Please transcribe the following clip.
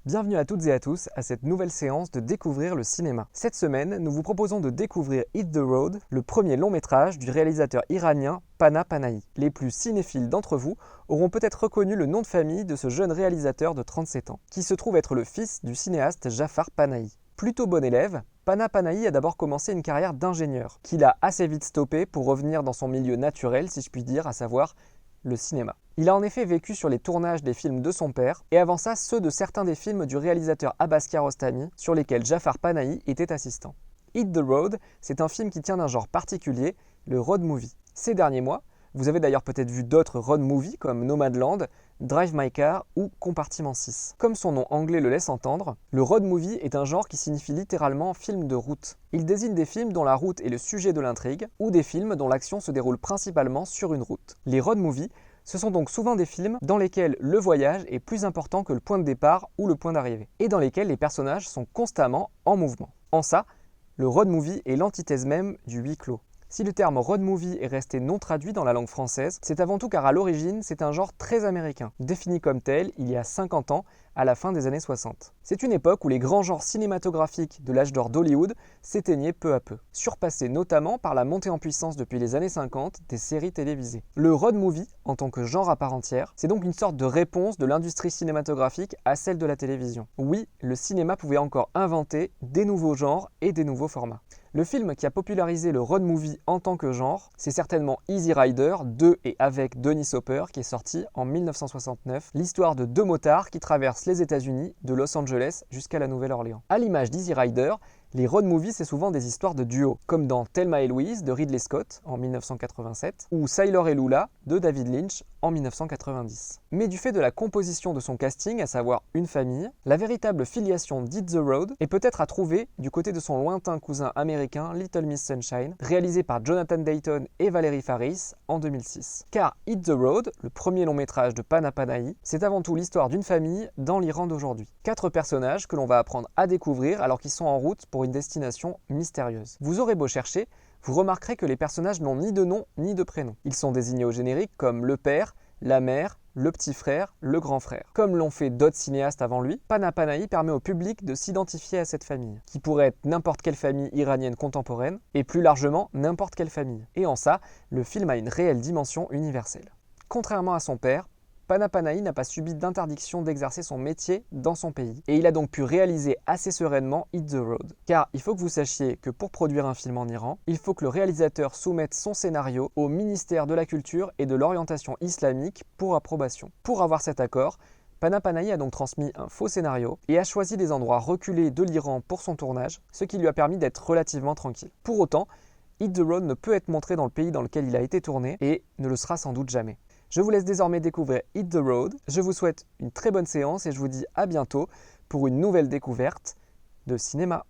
Bienvenue à toutes et à tous à cette nouvelle séance de Découvrir le cinéma. Cette semaine, nous vous proposons de découvrir Hit the Road, le premier long métrage du réalisateur iranien Pana Panahi. Les plus cinéphiles d'entre vous auront peut-être reconnu le nom de famille de ce jeune réalisateur de 37 ans, qui se trouve être le fils du cinéaste Jafar Panahi. Plutôt bon élève, Pana Panahi a d'abord commencé une carrière d'ingénieur, qu'il a assez vite stoppé pour revenir dans son milieu naturel, si je puis dire, à savoir le cinéma. Il a en effet vécu sur les tournages des films de son père, et avant ça ceux de certains des films du réalisateur Abbas Kiarostami, sur lesquels Jafar Panahi était assistant. Hit the Road, c'est un film qui tient d'un genre particulier, le road movie. Ces derniers mois, vous avez d'ailleurs peut-être vu d'autres road movies comme Nomadland, Drive My Car ou Compartiment 6. Comme son nom anglais le laisse entendre, le road movie est un genre qui signifie littéralement film de route. Il désigne des films dont la route est le sujet de l'intrigue, ou des films dont l'action se déroule principalement sur une route. Les road movies, ce sont donc souvent des films dans lesquels le voyage est plus important que le point de départ ou le point d'arrivée, et dans lesquels les personnages sont constamment en mouvement. En ça, le road movie est l'antithèse même du huis clos. Si le terme road movie est resté non traduit dans la langue française, c'est avant tout car à l'origine, c'est un genre très américain, défini comme tel il y a 50 ans, à la fin des années 60. C'est une époque où les grands genres cinématographiques de l'âge d'or d'Hollywood s'éteignaient peu à peu, surpassés notamment par la montée en puissance depuis les années 50 des séries télévisées. Le road movie, en tant que genre à part entière, c'est donc une sorte de réponse de l'industrie cinématographique à celle de la télévision. Oui, le cinéma pouvait encore inventer des nouveaux genres et des nouveaux formats. Le film qui a popularisé le road movie en tant que genre, c'est certainement Easy Rider, de et avec Dennis Hopper, qui est sorti en 1969, l'histoire de deux motards qui traversent les États-Unis, de Los Angeles jusqu'à la Nouvelle-Orléans. À l'image d'Easy Rider, les road movies, c'est souvent des histoires de duo, comme dans Thelma et Louise de Ridley Scott en 1987 ou Sailor et Lula de David Lynch en 1990. Mais du fait de la composition de son casting, à savoir une famille, la véritable filiation d'Hit the Road est peut-être à trouver du côté de son lointain cousin américain Little Miss Sunshine, réalisé par Jonathan Dayton et Valerie Faris en 2006. Car Hit the Road, le premier long métrage de Pana Panahi, c'est avant tout l'histoire d'une famille dans l'Iran d'aujourd'hui. 4 personnages que l'on va apprendre à découvrir alors qu'ils sont en route pour une destination mystérieuse. Vous aurez beau chercher, vous remarquerez que les personnages n'ont ni de nom ni de prénom. Ils sont désignés au générique comme le père, la mère, le petit frère, le grand frère. Comme l'ont fait d'autres cinéastes avant lui, Pana Panahi permet au public de s'identifier à cette famille, qui pourrait être n'importe quelle famille iranienne contemporaine, et plus largement n'importe quelle famille. Et en ça, le film a une réelle dimension universelle. Contrairement à son père, Pana Panahi n'a pas subi d'interdiction d'exercer son métier dans son pays, et il a donc pu réaliser assez sereinement Hit the Road. Car il faut que vous sachiez que pour produire un film en Iran, il faut que le réalisateur soumette son scénario au ministère de la Culture et de l'Orientation islamique pour approbation. Pour avoir cet accord, Pana Panahi a donc transmis un faux scénario et a choisi des endroits reculés de l'Iran pour son tournage, ce qui lui a permis d'être relativement tranquille. Pour autant, Hit the Road ne peut être montré dans le pays dans lequel il a été tourné et ne le sera sans doute jamais. Je vous laisse désormais découvrir Hit the Road. Je vous souhaite une très bonne séance et je vous dis à bientôt pour une nouvelle découverte de cinéma.